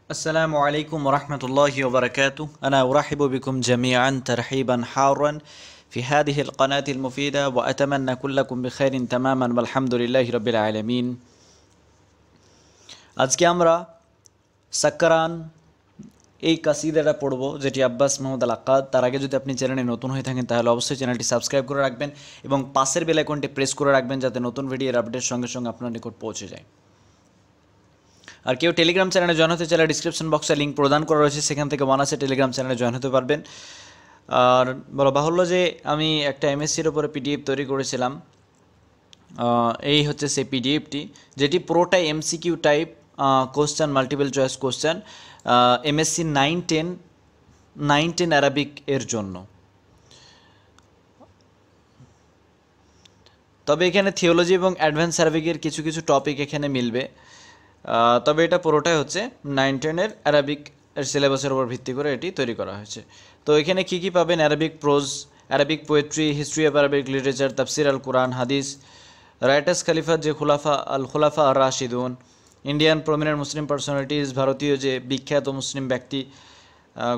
السلام عليكم ورحمة الله وبركاته. أنا أرحب بكم جميعا ترحيبا حارا في هذه القناة المفيدة، وأتمنى كلكم بخير تماما والحمد لله رب العالمين. আজকে আমরা সাকরান এই কাসিদাটা পড়ব, যেটি আব্বাস মাহমুদ আল আক্কাদ। তার আগে যদি আপনি চ্যানেলে নতুন হয়ে থাকেন তাহলে অবশ্যই চ্যানেলটি সাবস্ক্রাইব করে রাখবেন এবং পাশের বেল আইকনটি প্রেস করে রাখবেন যাতে নতুন ভিডিওর আপডেট সঙ্গে সঙ্গে আপনার নিকট পৌঁছে যায়। আর কেউ টেলিগ্রাম চ্যানেলে জয়েন হতে চাইলে ডিসক্রিপশন বক্সে লিঙ্ক প্রদান করা রয়েছে, সেখান থেকে অনায়াসে টেলিগ্রাম চ্যানেলে জয়েন হতে পারবেন। আর বলা বাহুল্য যে আমি একটা এমএসসির উপরে পিডিএফ তৈরি করেছিলাম। এই হচ্ছে সেই পিডিএফটি, যেটি পুরোটাই MCQ type question, multiple choice question, MSc 9-10 Arabic এর জন্য। তবে এখানে থিওলজি এবং অ্যাডভান্স অ্যারাবিকের কিছু কিছু টপিক এখানে মিলবে, তবে এটা পুরোটাই হচ্ছে 9-10 অ্যারাবিক সিলেবাসের উপর ভিত্তি করে এটি তৈরি করা হয়েছে। তো এখানে কী কী পাবেন: Arabic pros, Arabic poetry, history of Arabic literature, তাফসির আল কোরআন, হাদিস, রাইটার্স খলিফা যে খোলাফা আর রাশিদুন, ইন্ডিয়ান প্রমিনেন্ট মুসলিম পার্সোনালিটিস, ভারতীয় যে বিখ্যাত মুসলিম ব্যক্তি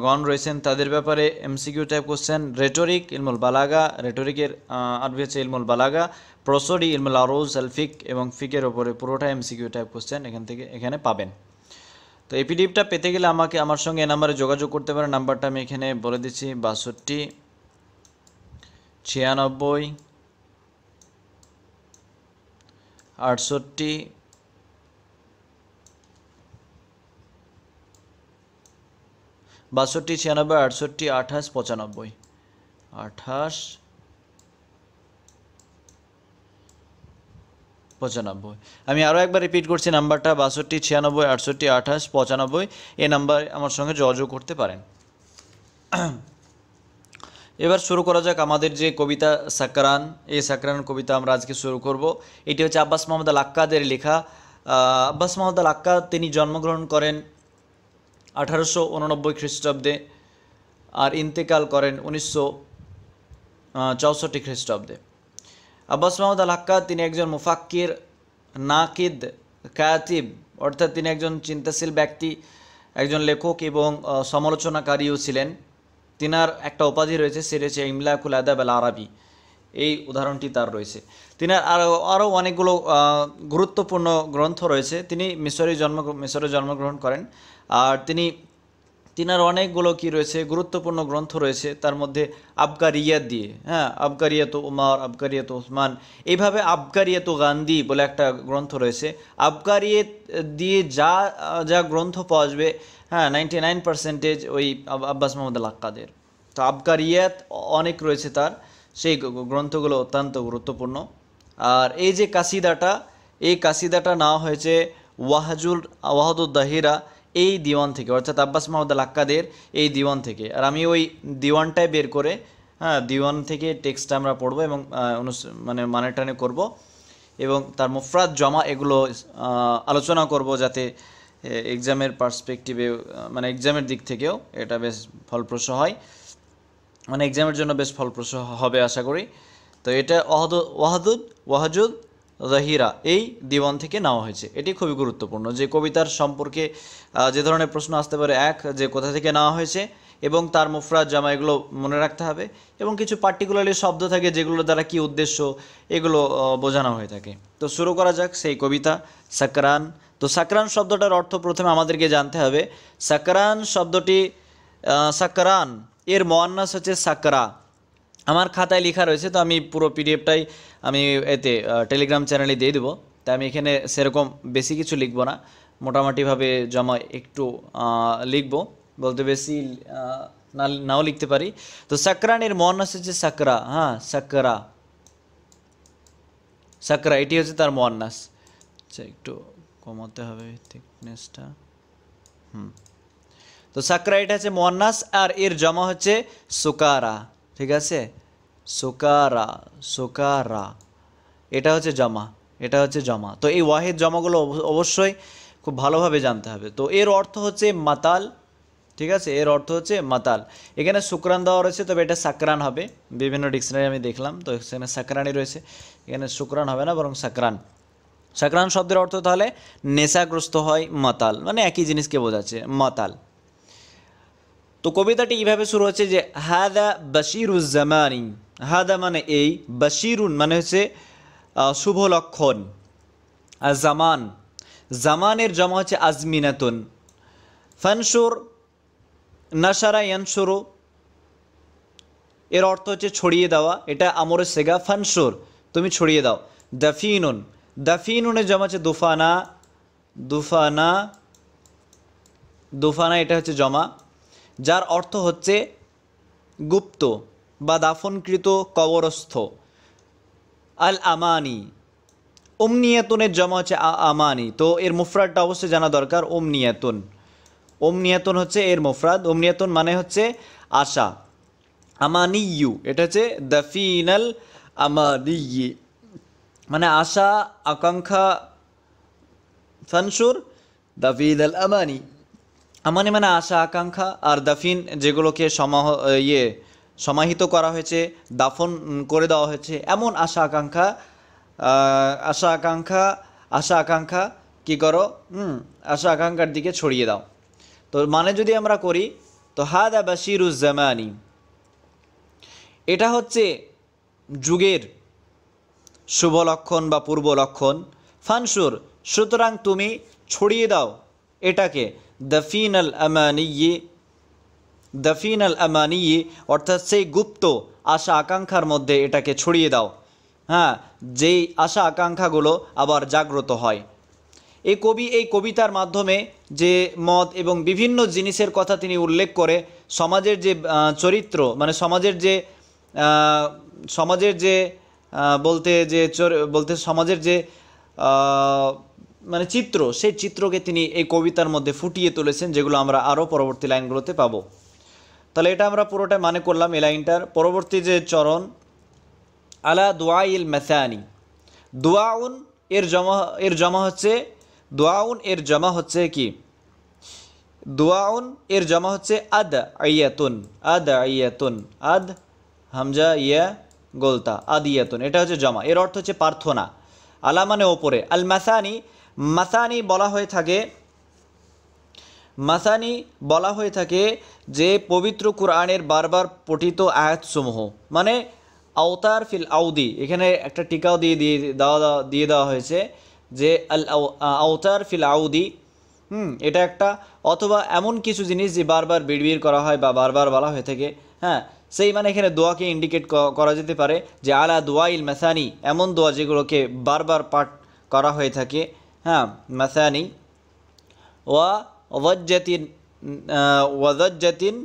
গণ রয়েছেন তাদের ব্যাপারে এমসিকিউ টাইপ কোশ্চেন, রেটরিক, ইলমুল বালাগা, রেটরিকের আরবি হচ্ছে ইলমুল বালাগা, প্রসোডি, ইলমুল আরোজ, আল ফিক এবং ফিকের ওপরে পুরোটা এমসিকিউ টাইপ কোশ্চেন এখানে পাবেন। তো এই পিডিএফটা পেতে গেলে আমার সঙ্গে এই নাম্বারে যোগাযোগ করতে পারেন। নাম্বারটা আমি এখানে বলে দিচ্ছি: 62 96 68 62 96 68 28 95 28 95। আমি আরও একবার রিপিট করছি, নাম্বারটা 62 96 68 28 95। এই নাম্বারে আমার সঙ্গে যোগাযোগ করতে পারেন। এবার শুরু করা যাক আমাদের যে কবিতা সাকরান। এই সাকরান কবিতা আমরা আজকে শুরু করব। এটি হচ্ছে আব্বাস মাহমুদ আল আক্কাদের লেখা। আব্বাস মাহমুদ আল আক্কাদ তিনি জন্মগ্রহণ করেন 1889 খ্রিস্টাব্দে আর ইন্তেকাল করেন 1964 খ্রিস্টাব্দে। আব্বাস মাহমুদ আল আক্কাদ তিনি একজন মুফাক্কির, নাকিদ, কাতিব, অর্থাৎ তিনি একজন চিন্তাশীল ব্যক্তি, একজন লেখক এবং সমালোচনাকারীও ছিলেন। তিনার একটা উপাধি রয়েছে, সেটা হচ্ছে ইমলাকুল আদাব আল আরবি। এই উদাহরণটি তার রয়েছে। তিনার আরও অনেকগুলো গুরুত্বপূর্ণ গ্রন্থ রয়েছে। তিনি মিশরে জন্মগ্রহণ করেন। আর তিনার অনেকগুলো কি রয়েছে গুরুত্বপূর্ণ গ্রন্থ রয়েছে, তার মধ্যে আবকারিয়াত দিয়ে, আবকারিয়াত উমার, আবকারিয়াত ওসমান, এইভাবে আবকারিয়াত গান্ধী বলে একটা গ্রন্থ রয়েছে। আবকারিয়াত দিয়ে যা যা গ্রন্থ পাওয়া যাবে 99% ওই আব্বাস মাহমুদ আল আক্কাদের। তো আবকারিয়াত অনেক রয়েছে তার, সেই গ্রন্থগুলো অত্যন্ত গুরুত্বপূর্ণ। আর এই যে কাসিদাটা, এই কাসিদাটা নেওয়া হয়েছে ওয়াহাদুদ দাহিরা এই দিওয়ান থেকে, অর্থাৎ আব্বাস মাহমুদ আল আক্কাদের এই দিওয়ান থেকে। আর আমি ওই দিওয়ানটাই বের করে দিওয়ান থেকে টেক্সটটা আমরা পড়বো এবং মানে টানে করব এবং তার মুফরাদ জমা এগুলো আলোচনা করব, যাতে এক্সামের পার্সপেক্টিভে মানে এক্সামের দিক থেকেও এটা বেশ ফলপ্রসূ হয়, মানে এক্সামের জন্য বেশ ফলপ্রসূ হবে আশা করি। তো এটা ওয়াহাজুদ জাহিরা এই দিওয়ান থেকে নেওয়া হয়েছে। এটি খুবই গুরুত্বপূর্ণ যে কবিতার সম্পর্কে যে ধরনের প্রশ্ন আসতে পারে, এক যে কোথা থেকে নেওয়া হয়েছে এবং তার মুফরাদ জামা এগুলো মনে রাখতে হবে, এবং কিছু পার্টিকুলারলি শব্দ থাকে যেগুলো দ্বারা কি উদ্দেশ্য এগুলো বোঝানো হয়ে থাকে। তো শুরু করা যাক সেই কবিতা সাকরান। তো সাকরান শব্দটার অর্থ প্রথমে আমাদেরকে জানতে হবে। সাকরান শব্দটি, সাকরান এর মুয়ান্নাস হচ্ছে সাকরা। আমার খাতায় লেখা রয়েছে, তো আমি পুরো পিডিএফটাই আমি এতে টেলিগ্রাম চ্যানেলে দিয়ে দেবো। তাই আমি এখানে সেরকম বেশি কিছু লিখব না, মোটামুটিভাবে জমা একটু লিখব, বলতে বেশি নাও লিখতে পারি। তো সাকরানের মুয়ান্নাস হচ্ছে সাকরা। সাকরা, সাকরা এটি হচ্ছে তার মুয়ান্নাস। আচ্ছা, একটু কমাতে হবে থিকনেসটা। তো সাকরা এটা হচ্ছে মুয়ান্নাস, আর এর জমা হচ্ছে সুকারা। ঠিক আছে, সুকারা এটা হচ্ছে জমা। তো এই ওয়াহিদ জমাগুলো অবশ্যই খুব ভালোভাবে জানতে হবে। তো এর অর্থ হচ্ছে মাতাল। ঠিক আছে, এর অর্থ হচ্ছে মাতাল। এখানে শুকরান দেওয়া রয়েছে, তবে এটা সাকরান হবে। বিভিন্ন ডিকশনারি আমি দেখলাম, তো এখানে সাকরানই রয়েছে, এখানে শুকরান হবে না, বরং সাকরান। সাকরান শব্দের অর্থ তাহলে নেশাগ্রস্ত হয়, মাতাল, মানে একই জিনিসকে বোঝাচ্ছে, মাতাল। তো কবিতাটি এইভাবে শুরু হচ্ছে যে হাদা বাশিরুজ জামানি, হাদা মানে এই, বাশিরুন মানে হচ্ছে শুভ লক্ষণ, আর জামান, জামানের জমা হচ্ছে আজমিনাতুন, ফানসুর নাসারা ইয়ানসুরু এর অর্থ হচ্ছে ছড়িয়ে দেওয়া, এটা আমরের সেগা, ফানসুর তুমি ছড়িয়ে দাও। দাফিনুন, দাফিনুনের জমা হচ্ছে দুফানা, দুফানা, দুফানা এটা হচ্ছে জমা, যার অর্থ হচ্ছে গুপ্ত বা দাফনকৃত, কবরস্থ। আল আমানি, উমনিয়াতুনের জমা হচ্ছে আমানি, তো এর মুফরাদটা অবশ্যই জানা দরকার, উমনিয়াতুন, উমনিয়াতুন হচ্ছে এর মুফরাদ, উমনিয়াতুন মানে হচ্ছে আশা। আমানিয়ু এটা হচ্ছে দাফিনাল আমানিয়ি মানে আশা আকাঙ্ক্ষা, ফানসুর দাফিনাল আমানি, আমানি মানে আশা আকাঙ্ক্ষা, আর দাফিন যেগুলোকে সমাহিত করা হয়েছে, দাফন করে দেওয়া হয়েছে, এমন আশা আকাঙ্ক্ষা, আশা আকাঙ্ক্ষা, আশা আকাঙ্ক্ষা কী করো, আশা আকাঙ্ক্ষার দিকে ছড়িয়ে দাও। তো মানে যদি আমরা করি তো হাদা বাশিরুজ জামানি, এটা হচ্ছে যুগের শুভ লক্ষণ বা পূর্ব লক্ষণ। ফানসুর সুতরাং তুমি ছড়িয়ে দাও এটাকে, দাফিন আল আমানিয়ি, দাফিন আল আমানিয়ি অর্থাৎ সেই গুপ্ত আশা আকাঙ্ক্ষার মধ্যে এটাকে ছড়িয়ে দাও, হ্যাঁ, যেই আশা আকাঙ্ক্ষাগুলো আবার জাগ্রত হয়। এই কবি এই কবিতার মাধ্যমে যে মত এবং বিভিন্ন জিনিসের কথা তিনি উল্লেখ করে সমাজের যে চরিত্র, মানে সমাজের যে বলতে সমাজের যে মানে চিত্র, সেই চিত্রকে তিনি এই কবিতার মধ্যে ফুটিয়ে তুলেছেন, যেগুলো আমরা আরও পরবর্তী লাইনগুলোতে পাবো। তাহলে এটা আমরা পুরোটা মানে করলাম এই লাইনটার। পরবর্তী যে চরণ, আলা দুআইল মাসানি, দুআউন এর জমা হচ্ছে, দুআউন এর জমা হচ্ছে কি, দুআউন এর জমা হচ্ছে আদ আইয়াতুন, আদ আইয়াতুন, আদ হামজা ইয়া গোলতা, আদিয়াতুন এটা হচ্ছে জমা, এর অর্থ হচ্ছে প্রার্থনা। আলা মানে ওপরে, আল মাসানি, মাসানি বলা হয়ে থাকে, মাসানি বলা হয়ে থাকে যে পবিত্র কুরআনের বারবার পঠিত আয়াতসমূহ, মানে আওতার ফিল আউদি, এখানে একটা টিকাও দিয়ে দেওয়া হয়েছে যে আল আওতার ফিল আউদি, এটা একটা, অথবা এমন কিছু জিনিস যে বারবার বিড়বিড় করা হয় বা বারবার বলা হয়ে থাকে, হ্যাঁ, সেই মানে এখানে দোয়াকে ইন্ডিকেট করা যেতে পারে যে আলা দুআইল মাসানি, এমন দোয়া যেগুলোকে বারবার পাঠ করা হয়ে থাকে, হ্যাঁ, মাসানি। ওয়া ওয়াজ্জাতিন, ওয়াজ্জাতিন,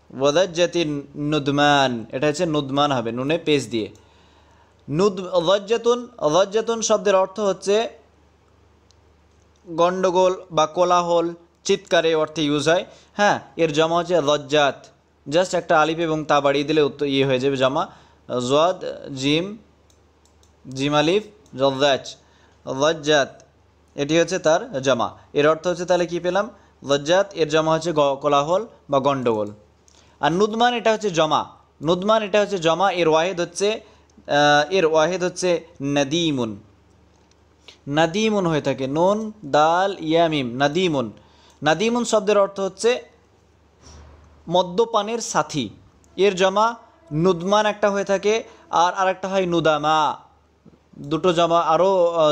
ওয়াজ্জাতিন নুদমান, এটা হচ্ছে নুদমান হবে নুনে পেশ দিয়ে, ওয়াজ্জাতুন, ওয়াজ্জাতুন শব্দের অর্থ হচ্ছে গণ্ডগোল বা কোলাহল, চিৎকারে অর্থে ইউজ হয়, হ্যাঁ, এর জমা হচ্ছে লজ্জাত, জাস্ট একটা আলিফ এবং তা বাড়িয়ে দিলে হয়ে যাবে জমা, জোয়াদ জিম, জিম আলিফ লজ্জাত, লজ্জাত এটি হচ্ছে তার জমা, এর অর্থ হচ্ছে তাহলে কি পেলাম, লজ্জাত এর জমা হচ্ছে কোলাহল বা গণ্ডগোল। আর নুদমান এটা হচ্ছে জমা, নুদমান এটা হচ্ছে জমা, এর ওয়াহেদ হচ্ছে নাদিমুন, নাদিমুন হয়ে থাকে, নুন দাল ইয়ামিম, নাদিমুন, নাদিমুন শব্দের অর্থ হচ্ছে মদ্যপানের সাথী, এর জমা নুদমান একটা হয়ে থাকে, আর আরেকটা হয় নুদামা, দুটো জমা আরও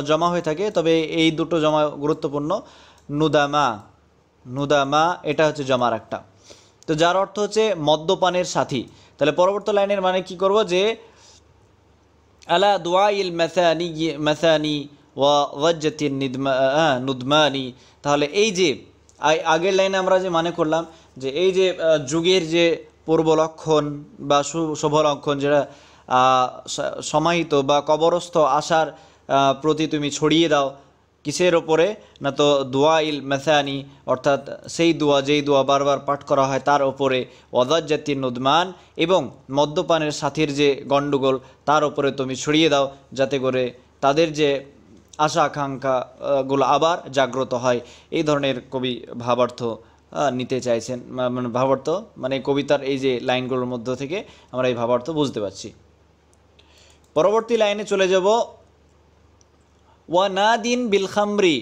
জমা হয়ে থাকে, তবে এই দুটো জমা গুরুত্বপূর্ণ, নুদামা, নুদামা এটা হচ্ছে জমার একটা, তো যার অর্থ হচ্ছে মদ্যপানের সাথী। তাহলে পরবর্তী লাইনের মানে কি করব, যে আলা দুআইল মাসানি, মাসানি ওয়া ওয়াজ্জাতিন নুদমানি, তাহলে এই যে আগের লাইনে আমরা যে মানে করলাম যে এই যে যুগের যে পূর্ব লক্ষণ বা শুভ লক্ষণ, যেটা সমাহিত বা কবরস্থ আশার প্রতি তুমি ছড়িয়ে দাও, কিসের ওপরে না, তো দুআইল মাসানি অর্থাৎ সেই দোয়া যেই দোয়া বারবার পাঠ করা হয় তার ওপরে, ওয়াজ্জাতিন নুদমান এবং মদ্যপানের সাথীর যে গণ্ডগোল তার ওপরে তুমি ছড়িয়ে দাও, যাতে করে তাদের যে আশা আকাঙ্ক্ষাগুলো আবার জাগ্রত হয়। এই ধরনের কবি ভাবার্থ নিতে চাইছেন, মানে ভাবার্থ মানে কবিতার এই যে লাইনগুলোর মধ্য থেকে আমরা এই ভাবার্থ বুঝতে পারছি। পরবর্তী লাইনে চলে যাব, ওয়া নাদিন বিল খামরি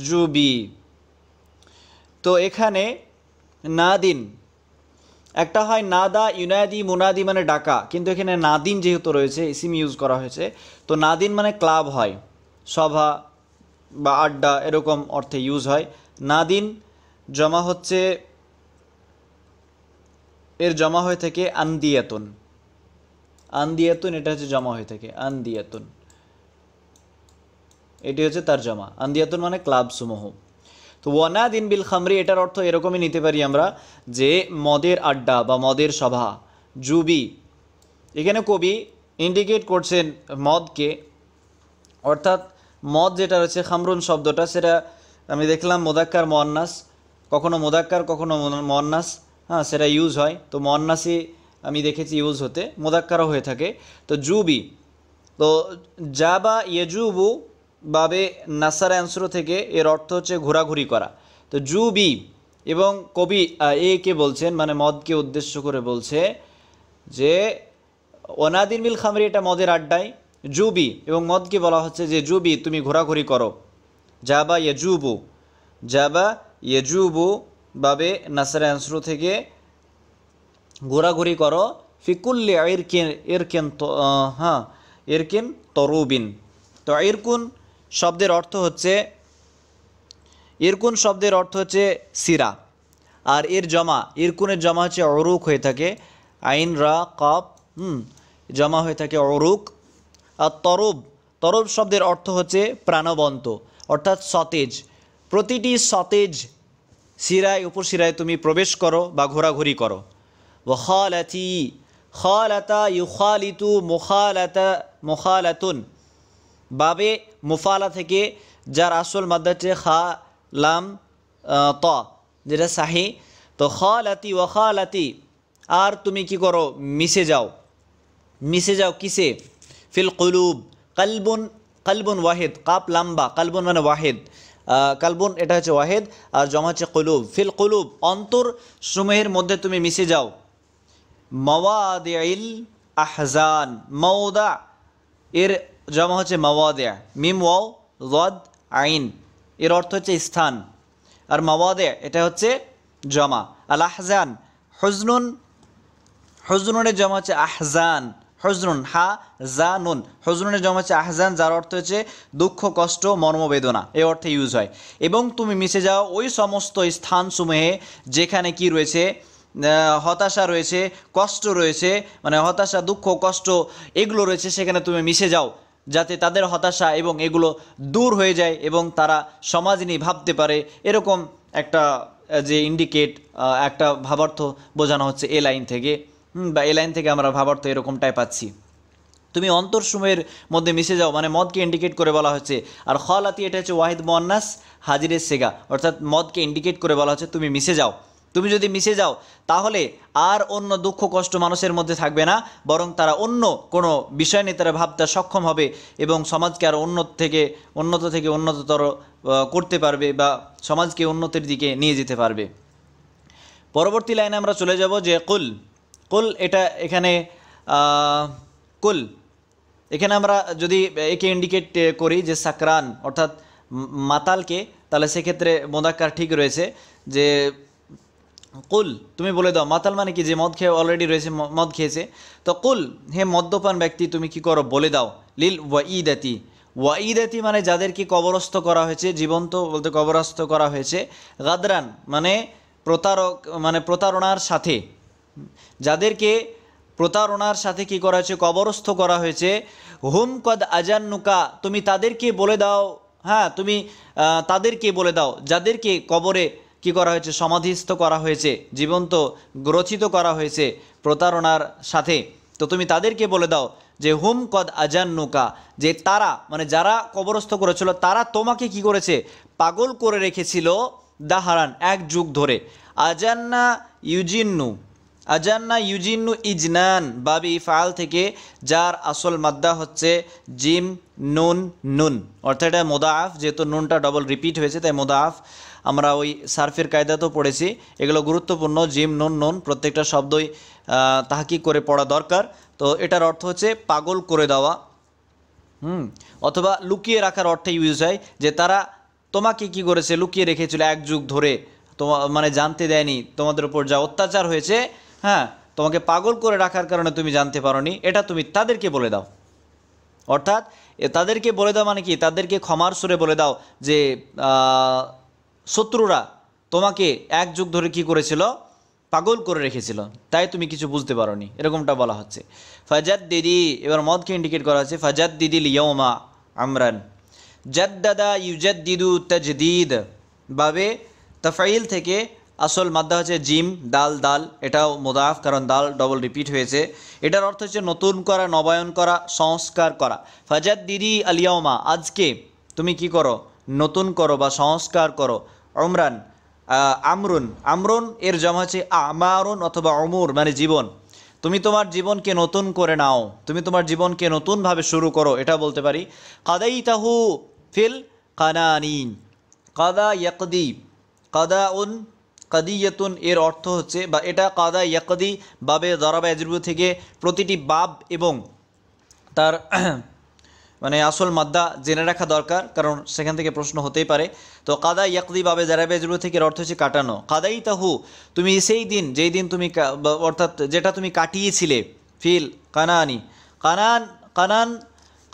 জুবি। তো এখানে নাদিন একটা হয় নাদা ইউনাদি মুনাদি মানে ডাকা, কিন্তু এখানে নাদিন যেহেতু রয়েছে ইসিম ইউজ করা হয়েছে, তো নাদিন মানে ক্লাব হয়, সভা বা আড্ডা এরকম অর্থে ইউজ হয়। নাদিন জমা হচ্ছে, এর জমা হয়ে থাকে আন্দিয়াতুন, আন্দিয়াতুন এটা হচ্ছে জমা হয়ে থাকে আন্দিয়াতুন, এটি হচ্ছে তার জমা। আন্দিয়াতুন মানে ক্লাব সমূহ। তো ওয়ানাদিন বিল খামরি এটার অর্থ এরকমই নিতে পারি আমরা যে মদের আড্ডা বা মদের সভা। জুবি এখানে কবি ইন্ডিকেট করছেন মদকে, অর্থাৎ মদ যেটা রয়েছে খামরুন শব্দটা, সেটা আমি দেখলাম মোদাক্কার মুয়ান্নাস, কখনো মোদাক্কার কখনো মুয়ান্নাস, হ্যাঁ সেটা ইউজ হয়। তো মুয়ান্নাসই আমি দেখেছি ইউজ হতে, মোদাক্কারও হয়ে থাকে। তো জুবি, তো জাবা ইয়েজুবু বাবে নাসার অ্যান্সর থেকে এর অর্থ হচ্ছে ঘোরাঘুরি করা। তো জুবি, এবং কবি কে বলছেন মানে মদকে উদ্দেশ্য করে বলছে যে ওনাদিন বিল খামরি এটা মদের আড্ডায়, জুবি এবং মদকে বলা হচ্ছে যে জুবি তুমি ঘোরাঘুরি করো। জাবা ইয়েজুবু, জাবা ইয়েজুবু বাবে নাসার অ্যান্সর থেকে ঘোরাঘুরি করো। ফিকুল্লি ইরকিন হ্যাঁ ইরকিন তরুবিন। তো ইরকুন শব্দের অর্থ হচ্ছে, ইরকুন শব্দের অর্থ হচ্ছে সিরা, আর এর জমা ইরকুনের জমা হচ্ছে অরুক হয়ে থাকে, আইন রা কপ জমা হয়ে থাকে অরুক। আর তরব, তরব শব্দের অর্থ হচ্ছে প্রাণবন্ত, অর্থাৎ সতেজ। প্রতিটি সতেজ শিরায় উপশিরায় তুমি প্রবেশ করো বা ঘোরাঘুরি করো। ওয়াখালাতি, খালাতা ইউখালিতু মুখালাতা মুখালাতুন বাবে মুফালা থেকে, যার আসল মাদ্দা হচ্ছে খা লাম ত যেটা সাহি। তো খালাতি ওয়াখালাতি, আর তুমি কি করো মিশে যাও, মিশে যাও কিসে? ফিল কুলুব, কালবুন, কালবুন ওয়াহিদ, কাপ লাম্বা, কালবুন মানে ওয়াহিদ, কালবুন এটা হচ্ছে ওয়াহিদ আর জমা হচ্ছে কুলুব। ফিল কুলুব অন্তর সমূহের মধ্যে তুমি মিশে যাও। মাওয়াদিল আহজান, মাওদা এর জমা হচ্ছে মাওয়াদে, মিম ওয়াও যদ আইন, এর অর্থ হচ্ছে স্থান, আর মাওয়াদে এটা হচ্ছে জমা। আল আহজান হুজনুন, হুজনুনের জমা হচ্ছে আহজান, হুজনুন হা জানুন, হুজনুনের জমা হচ্ছে আহজান, যার অর্থ হচ্ছে দুঃখ কষ্ট মর্মবেদনা, এই অর্থে ইউজ হয়। এবং তুমি মিশে যাও ওই সমস্ত স্থানসমূহে যেখানে কি রয়েছে, হতাশা রয়েছে, কষ্ট রয়েছে, মানে হতাশা দুঃখ কষ্ট এগুলো রয়েছে, সেখানে তুমি মিশে যাও যাতে তাদের হতাশা এবং এগুলো দূর হয়ে যায় এবং তারা সমাজ নিয়ে ভাবতে পারে। এরকম একটা যে ইন্ডিকেট একটা ভাবার্থ বোঝানো হচ্ছে এ লাইন থেকে, বা এ লাইন থেকে আমরা ভাবার্থ এরকমটাই পাচ্ছি। তুমি অন্তরসমূহের মধ্যে মিশে যাও মানে মদকে ইন্ডিকেট করে বলা হচ্ছে। আর খালাতি এটা হচ্ছে ওয়াহিদ মুয়ান্নাস হাজিরের সেগা, অর্থাৎ মদকে ইন্ডিকেট করে বলা হচ্ছে তুমি মিশে যাও। তুমি যদি মিশে যাও তাহলে আর অন্য দুঃখ কষ্ট মানুষের মধ্যে থাকবে না, বরং তারা অন্য কোনো বিষয় নিয়ে তারা ভাবতে সক্ষম হবে এবং সমাজকে আর উন্নত থেকে উন্নততর করতে পারবে বা সমাজকে উন্নতির দিকে নিয়ে যেতে পারবে। পরবর্তী লাইনে আমরা চলে যাব যে কুল, কুল এটা এখানে কুল, এখানে আমরা যদি একে ইন্ডিকেট করি যে সাকরান অর্থাৎ মাতালকে, তাহলে সেক্ষেত্রে মোদাক্কার ঠিক রয়েছে যে কুল তুমি বলে দাও। মাতাল মানে কি, যে মদ খেয়ে অলরেডি রয়েছে, মদ খেয়েছে। তো কুল হে মদ্যপান ব্যক্তি তুমি কি করো বলে দাও। লিল ওয়াইদাতি, ওয়াইদাতি মানে যাদেরকে কবরস্থ করা হয়েছে, জীবন্ত বলতে কবরস্থ করা হয়েছে। গাদরান মানে প্রতারক, মানে প্রতারণার সাথে, যাদেরকে প্রতারণার সাথে কি করা হয়েছে, কবরস্থ করা হয়েছে। হুম কদ আজান্নুকা তুমি তাদেরকে বলে দাও, হ্যাঁ তুমি তাদেরকে বলে দাও যাদেরকে কবরে কি করা হয়েছে, সমাধিস্থ করা হয়েছে, জীবন্ত গ্রথিত করা হয়েছে প্রতারণার সাথে। তো তুমি তাদেরকে বলে দাও যে হুম কদ আজান্নুকা, যে তারা মানে যারা কবরস্থ করেছিল তারা তোমাকে কি করেছে, পাগল করে রেখেছিল দাহারান এক যুগ ধরে। আজান্না ইউজিন্নু, আজান্না ইউজিন্নু ইজনান বাবি ফাল থেকে, যার আসল মাদ্দা হচ্ছে জিম নুন নুন, অর্থাৎ এটা মোদাআফ, যেহেতু নুনটা ডবল রিপিট হয়েছে তাই মোদাআফ। আমরা ওই সার্ফের কায়দাতেও পড়েছি, এগুলো গুরুত্বপূর্ণ। জিম নুন নুন প্রত্যেকটা শব্দই তাহকিক করে পড়া দরকার। তো এটার অর্থ হচ্ছে পাগল করে দেওয়া। অথবা লুকিয়ে রাখার অর্থে ইউজ হয়, যে তারা তোমাকে কি করেছে, লুকিয়ে রেখেছিল এক যুগ ধরে, মানে জানতে দেয়নি, তোমাদের উপর যা অত্যাচার হয়েছে, হ্যাঁ, তোমাকে পাগল করে রাখার কারণে তুমি জানতে পারোনি, এটা তুমি তাদেরকে বলে দাও। অর্থাৎ তাদেরকে বলে দাও মানে কি, তাদেরকে ক্ষমার সুরে বলে দাও যে শত্রুরা তোমাকে এক যুগ ধরে কি করেছিল, পাগল করে রেখেছিল, তাই তুমি কিছু বুঝতে পারোনি, এরকমটা বলা হচ্ছে। ফাজাদ দিদি, এবার মদকে ইন্ডিকেট করা হচ্ছে, ফাজাদ দিদিল ইয়ৌমা আমরান। জাদ্দাদা ইউজাদ্দিদু তাজদিদ বাবে তাফাইল থেকে আসল মাদ্দা হচ্ছে জিম, দাল, দাল, এটাও মুদাফ, কারণ দাল ডবল রিপিট হয়েছে। এটার অর্থ হচ্ছে নতুন করা, নবায়ন করা, সংস্কার করা। ফাজাদ দিদি আল ইয়ৌমা, আজকে তুমি কি করো, নতুন করো বা সংস্কার করো। উমরান, আমরুন, আমরুন এর জমা হচ্ছে আমারুন অথবা অমুর, মানে জীবন। তুমি তোমার জীবনকে নতুন করে নাও, তুমি তোমার জীবনকে নতুনভাবে শুরু করো, এটা বলতে পারি। কাদাইতাহু ফিল কানানিন, কাদা ইয়াকদি, কাদাউন, কাদিয়াতুন এর অর্থ হচ্ছে, বা এটা কাদা ইয়াকদি বাবে দরাবা ইয়াজরুবু থেকে প্রতিটি বাব এবং তার মানে আসল মাদ্দা জেনে রাখা দরকার, কারণ সেখান থেকে প্রশ্ন হতেই পারে। তো কাদা ইয়াকদি বাবে দারাবে ইয়াজরুবু থেকে এর অর্থ হচ্ছে কাটানো। কাদাই তাহু, তুমি সেই দিন, যেই দিন তুমি অর্থাৎ যেটা তুমি কাটিয়েছিলে, ফিল কানানি, কানান, কানান,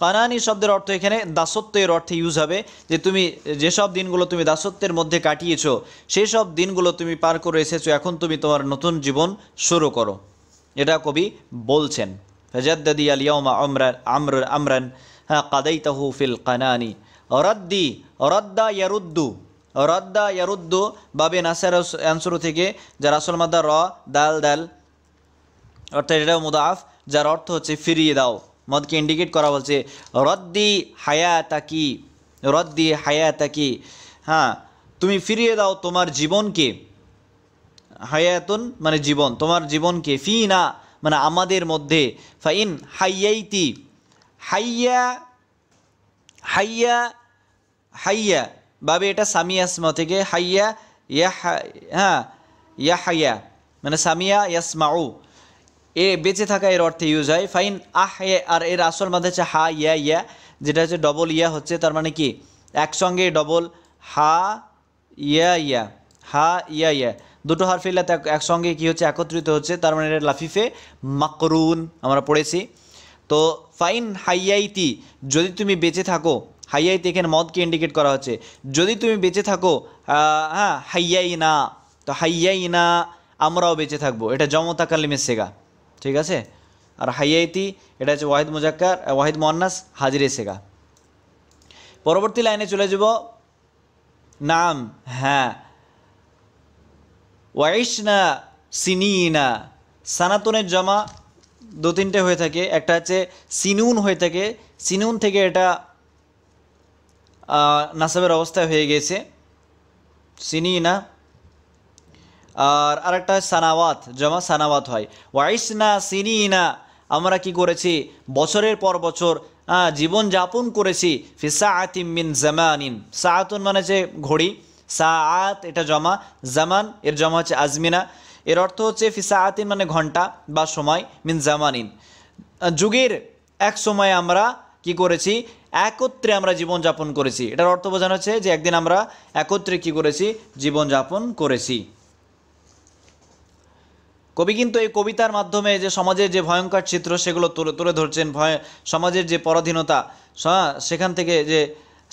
কানানি শব্দের অর্থ এখানে দাসত্বের অর্থে ইউজ হবে, যে তুমি যেসব দিনগুলো তুমি দাসত্বের মধ্যে কাটিয়েছো, সেই সব দিনগুলো তুমি পার করে এসেছো, এখন তুমি তোমার নতুন জীবন শুরু করো, এটা কবি বলছেন। ফাজাদ্দাদি আল ইয়াউমা আমরান, হ্যাঁ, কাদাইতাহু ফিল কানানি। রদ্দি, রদ্দা ইয়ারুদ্দু, রদ্দা ইয়ারুদ্দু বাবে নাসার অ্যান্সর থেকে, যার আসল মাদ্দা র, দাল, দাল, অর্থাৎ এটাও মুদাফ, যার অর্থ হচ্ছে ফিরিয়ে দাও। মদকে ইন্ডিকেট করা বলছে, রদ্দি হায়াতাকি, রদ্দি হায়াতাকি, হ্যাঁ, তুমি ফিরিয়ে দাও তোমার জীবনকে। হায়াতুন মানে জীবন, তোমার জীবনকে। ফিনা মানে আমাদের মধ্যে। ফাইন হাইয়াইতি, হাইয়া, হাইয়া, হাইয়া বাবে এটা সামিয়া আসমা থেকে, হাইয়া ইয়া, হ্যাঁ, ইয়া হাইয়া মানে সামিয়া ইয়াসমাউ, এ বেঁচে থাকা এর অর্থে ইউজ হয়। ফাইন আহে, আর এর আসল মাঝে হচ্ছে হা ইয়া ইয়া, যেটা হচ্ছে ডবল ইয়া হচ্ছে, তার মানে কি একসঙ্গে ডবল হা ইয়া ইয়া, হা ইয়া ইয়া, দুটো হারফ ইল্লাতে একসঙ্গে কি হচ্ছে, একত্রিত হচ্ছে, তার মানে এটা লাফিফে মাকরুন আমরা পড়েছি। তো ফাইন হাইয়াইতি, যদি তুমি বেঁচে থাকো, হাইয়াইতি এখানে মদকে ইন্ডিকেট করা হচ্ছে, যদি তুমি বেঁচে থাকো, হ্যাঁ, হাইয়াই না, তো হাইয়াই না আমরাও বেঁচে থাকবো, এটা জমতা কালিমের সেগা, ঠিক আছে। আর হাইয়াইতি এটা হচ্ছে ওয়াহিদ মুজাক্কার, ওয়াহিদ মুয়ান্নাস হাজিরে সেগা। পরবর্তী লাইনে চলে যাব, নাম, হ্যাঁ, ওয়াইশনা সিনিনা, সানাতুনের জমা দু তিনটে হয়ে থাকে, একটা হচ্ছে সিনুন হয়ে থাকে, সিনুন থেকে এটা নাসাবের অবস্থায় হয়ে গেছে সিনিনা, আর আরেকটা সানাওয়াত, জমা সানাওয়াত হয়। ওয়াইসনা সিনিনা, আমরা কি করেছি, বছরের পর বছর জীবন যাপন করেছি। ফি সাআতিম মিন জামানিন, সাআতুন মানে যে ঘড়ি, সাআত এটা জমা, জামান এর জমা হচ্ছে আজমিনা, এর অর্থ হচ্ছে ফি সাআতিন মানে ঘন্টা বা সময়, মিন জামানিন যুগের এক সময় আমরা কি করেছি, একত্রে আমরা জীবনযাপন করেছি। এটার অর্থ বোঝানো হচ্ছে যে একদিন আমরা একত্রে কি করেছি, জীবনযাপন করেছি। কবি কিন্তু এই কবিতার মাধ্যমে যে সমাজের যে ভয়ঙ্কর চিত্র সেগুলো তুলে ধরছেন, সমাজের যে পরাধীনতা, সেখান থেকে যে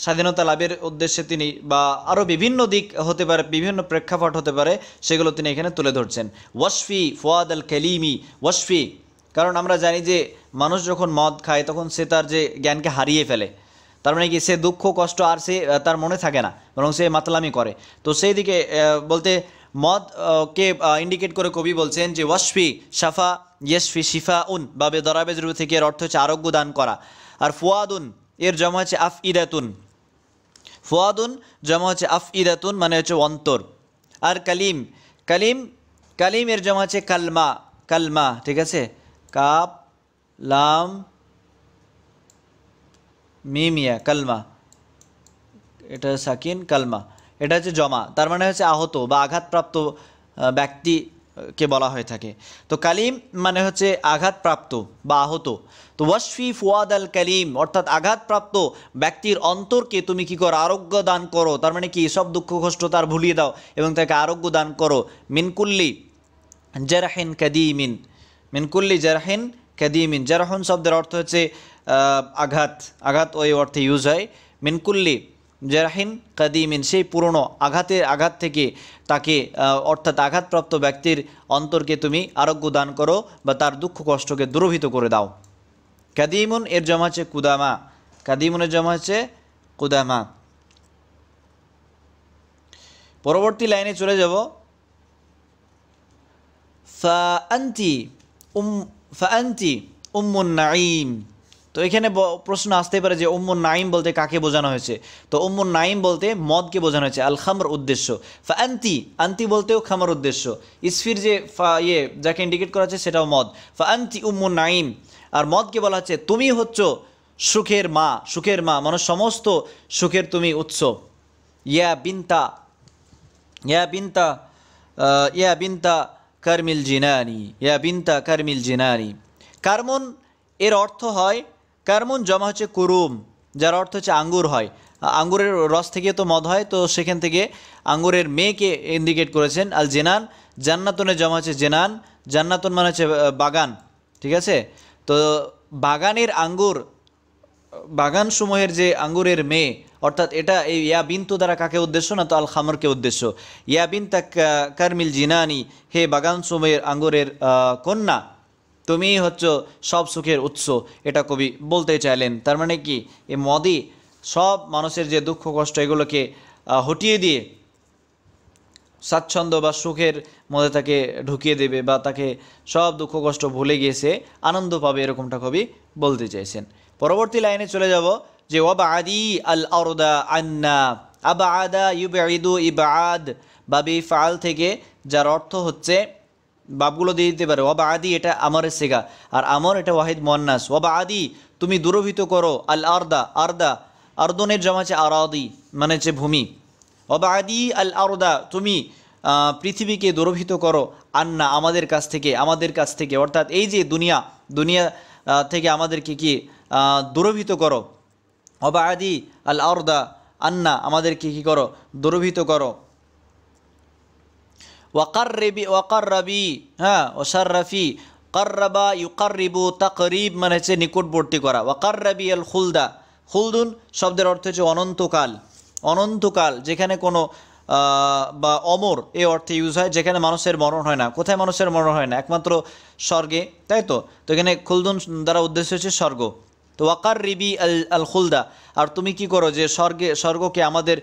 স্বাধীনতা লাভের উদ্দেশ্যে তিনি, বা আরও বিভিন্ন দিক হতে পারে, বিভিন্ন প্রেক্ষাপট হতে পারে, সেগুলো তিনি এখানে তুলে ধরছেন। ওয়াসফি ফুয়াদ আল কালিমি, ওয়াসফি, কারণ আমরা জানি যে মানুষ যখন মদ খায় তখন সে তার যে জ্ঞানকে হারিয়ে ফেলে, তার মানে কি সে দুঃখ কষ্ট আর সে তার মনে থাকে না, বরং সে মাতলামি করে। তো সেই দিকে বলতে মদ কে ইন্ডিকেট করে কবি বলছেন যে ওয়াসফি শাফা ইয়েসফি শিফা উন বাবে দরাবে জরুরি থেকে এর অর্থ হচ্ছে আরোগ্য দান করা। আর ফুয়াদুন এর জমা হচ্ছে আফ ইদাতুন, ফুয়াদুন জমা হচ্ছে আফ ইদাতুন মানে হচ্ছে অন্তর। আর কালিম, কালিম, কালিম এর জমা হচ্ছে কালমা, কালমা, ঠিক আছে, কাপ লাম মিমিয়া, কালমা, এটা সাকিন কালমা, এটা হচ্ছে জমা, তার মানে হচ্ছে আহত বা আঘাতপ্রাপ্ত ব্যক্তি কে বলা হয়ে থাকে। তো কালিম মানে হচ্ছে আঘাতপ্রাপ্ত বা আহত। তো ওয়াশফি ফুয়াদ আল কালিম অর্থাৎ আঘাতপ্রাপ্ত ব্যক্তির অন্তরকে তুমি কি করো, আরোগ্য দান করো। তার মানে কি, সব দুঃখ কষ্ট তার ভুলিয়ে দাও এবং তাকে আরোগ্য দান করো। মিনকুল্লি জারহিন কাদিমিন, মিনকুল্লি জারহিন কাদিমিন, জারহুন শব্দের অর্থ হচ্ছে আঘাত, আঘাত ওই অর্থে ইউজ হয়। মিনকুল্লি জারহিন কাদিমিন, সেই পুরনো আঘাত থেকে তাকে অর্থাৎ আঘাতপ্রাপ্ত ব্যক্তির অন্তরকে তুমি আরোগ্য দান করো বা তার দুঃখ কষ্টকে দূরভীত করে দাও। কাদিমুন এর জমা হচ্ছে কুদামা, কাদিমুনের জমা হচ্ছে কুদামা। পরবর্তী লাইনে চলে যাব। ফাআন্তি উম্মুন নাঈম। তো এখানে প্রশ্ন আসতে পারে যে উম্মুন নাঈম বলতে কাকে বোঝানো হয়েছে। তো উম্মুন নাঈম বলতে মদকে বোঝানো হয়েছে, আল খামর উদ্দেশ্য। ফাআন্তি, আন্তি বলতেও খামর উদ্দেশ্য। ইসফির যে যাকে ইন্ডিকেট করা হচ্ছে সেটাও মদ। ফাআন্তি উম্মুন নাঈম, আর মদকে বলা হচ্ছে তুমি হচ্ছ সুখের মা, সুখের মা মানে সমস্ত সুখের তুমি উৎস। ইয়া বিনতা, ইয়া বিনতা, ইয়া বিনতা কারমিল জিনানি, ইয়া বিনতা কারমিল জিনানি। কারমুন এর অর্থ হয়, কারমুন জমা হচ্ছে কুরুম, যার অর্থ হচ্ছে আঙ্গুর হয়। আঙ্গুরের রস থেকে তো মদ হয়, তো সেখান থেকে আঙ্গুরের মেয়েকে ইন্ডিকেট করেছেন। আল জেনান, জান্নাতুনের জমা হচ্ছে জেনান, জান্নাতুন মানে হচ্ছে বাগান, ঠিক আছে। তো বাগানের আঙ্গুর, বাগান সমূহের যে আঙ্গুরের মেয়ে, অর্থাৎ এটা এই ইয়া বিন্তু দ্বারা কাকে উদ্দেশ্য না, তো আল খামরকে উদ্দেশ্য। ইয়া বিনতা কারমিল জিনানি, হে বাগান সমূহের আঙ্গুরের কন্যা, তুমি হচ্ছ সব সুখের উৎস, এটা কবি বলতে চাইলেন। তার মানে কি, এই মদই সব মানুষের যে দুঃখ কষ্ট এগুলোকে হটিয়ে দিয়ে স্বাচ্ছন্দ্য বা সুখের মধ্যে তাকে ঢুকিয়ে দেবে বা তাকে সব দুঃখ কষ্ট ভুলে গিয়েছে আনন্দ পাবে, এরকমটা কবি বলতে চাইছেন। পরবর্তী লাইনে চলে যাব যে ওয়াবাদি আল আরদা আন্না, আবাদা ইউবাইদু ইবাদ, বাবি ফাল থেকে, যার অর্থ হচ্ছে বাবগুলো দিয়ে দিতে পারে। ওয়াবাদি এটা আমরের সেগা, আর আমর এটা ওয়াহিদ মুয়ান্নাস। ওয়াবাদি তুমি দূরভীত করো, আল আরদা, আরদা আরদনের জমা হচ্ছে আরাদি মানে হচ্ছে ভূমি। ওয়াবাদি আল আরদা তুমি পৃথিবীকে দূরভীত করো, আন্না আমাদের কাছ থেকে, আমাদের কাছ থেকে, অর্থাৎ এই যে দুনিয়া, দুনিয়া থেকে আমাদেরকে কি দূরভীত করো। ওয়াবাদি আল আরদা আন্না আমাদেরকে কি করো, দূরভীত করো। ওয়াকাররাবি, হ্যাঁ, ওয়াশাররাফি, কাররাবা ইউকাররিবু, তাকরিব মানে হচ্ছে নিকটবর্তী করা। ওয়াকাররাবি আল খুলদা, খুলদুন শব্দের অর্থ হচ্ছে অনন্তকাল, অনন্তকাল যেখানে কোনো বা অমর এই অর্থে ইউজ হয়, যেখানে মানুষের মরণ হয় না। কোথায় মানুষের মরণ হয় না? একমাত্র স্বর্গে, তাই তো। তো এখানে খুলদুন দ্বারা উদ্দেশ্য হচ্ছে স্বর্গ। তো ওয়াকার রিবি আল খুলদা, আর তুমি কি করো যে স্বর্গকে আমাদের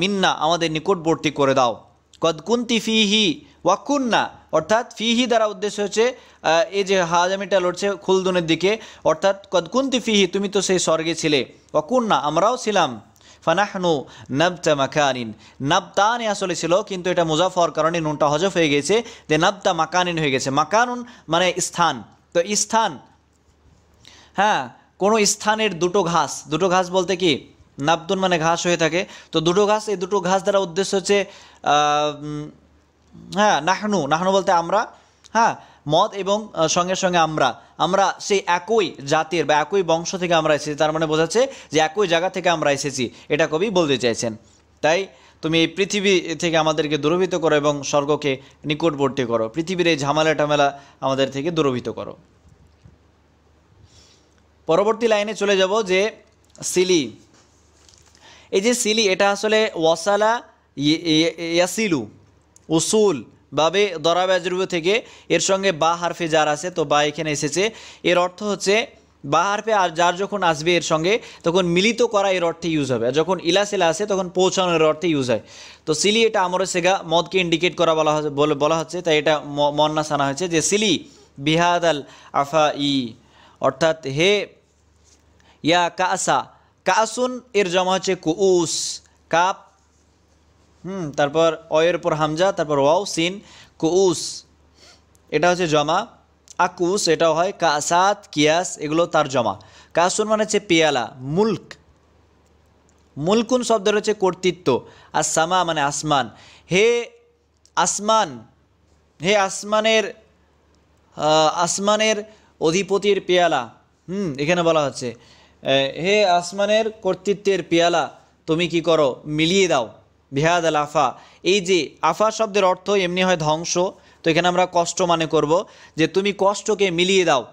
মিন্না আমাদের নিকটবর্তী করে দাও। কদ কুন্তি ফিহি ওয়াকুন্না, অর্থাৎ ফিহি দ্বারা উদ্দেশ্য হচ্ছে এই যে হাজামিটা লড়ছে খুলদুনের দিকে, অর্থাৎ কদ কুন্তি ফিহি তুমি তো সেই স্বর্গে ছিলে, ওয়াকুন্না আমরাও ছিলাম। ফানাহনু নাবতা মাকানিন, নাবতানে আসলে ছিল কিন্তু এটা মুজাফর কারণে নুনটা হজফ হয়ে গেছে, যে নাবতা মাকানিন হয়ে গেছে। মাকানুন মানে স্থান, তো স্থান, হ্যাঁ, কোনো স্থানের দুটো ঘাস, দুটো ঘাস বলতে কি নাবদুন মানে ঘাস হয়ে থাকে, তো দুটো ঘাস, এই দুটো ঘাস দ্বারা উদ্দেশ্য হচ্ছে হ্যাঁ নাহনু, নাহনু বলতে আমরা, হ্যাঁ মদ এবং সঙ্গে সঙ্গে আমরা, আমরা সেই একই জাতির বা একই বংশ থেকে আমরা এসেছি, তার মানে বোঝাচ্ছে যে একই জায়গা থেকে আমরা এসেছি, এটা কবি বলতে চাইছেন। তাই তুমি এই পৃথিবী থেকে আমাদেরকে দূরভীত করো এবং স্বর্গকে নিকটবর্তী করো, পৃথিবীর এই ঝামেলা টামেলা আমাদের থেকে দূরভীত করো। পরবর্তী লাইনে চলে যাব যে সিলি, এই যে সিলি এটা আসলে ওয়াসালা ইয়াসিলু উসুল বাবে দরাবাজরুব থেকে, এর সঙ্গে বা হারফে যার আছে, তো বা এখানে এসেছে, এর অর্থ হচ্ছে বা হারফে আর যার যখন আসবে এর সঙ্গে তখন মিলিত করা এর অর্থে ইউজ হবে, আর যখন ইলাসিলা আসে তখন পৌঁছানোর অর্থে ইউজ হয়। তো সিলি এটা আমরে সেগা মদকে ইন্ডিকেট করা বলা হচ্ছে, তাই এটা মন্নাস আনা হয়েছে যে সিলি বিহাদ আল আফা ই, অর্থাৎ হে ইয়া কাসা, কাসুন এর জমা হচ্ছে কুউস, কাপ, তারপর অয়ের উপর হামজা, তারপর ওয়াও সিন, কুউস এটা হচ্ছে জমা। আকুস এটাও হয়, কাসাত কিয়াস এগুলো তার জমা। কাসুন মানে হচ্ছে পেয়ালা, মুলক, মুলকুন শব্দের হচ্ছে কর্তৃত্ব, আর সামা মানে আসমান। হে আসমান, হে আসমানের আসমানের অধিপতির পেয়ালা, এখানে বলা হচ্ছে হে আসমানের কর্তৃত্বের পেয়ালা তুমি কি করো, মিলিয়ে দাও। বিহাদ আল আফা, এই যে আফা শব্দের অর্থ এমনি হয় ধ্বংস, তো এখানে আমরা কষ্ট মানে করব যে তুমি কষ্টকে মিলিয়ে দাও।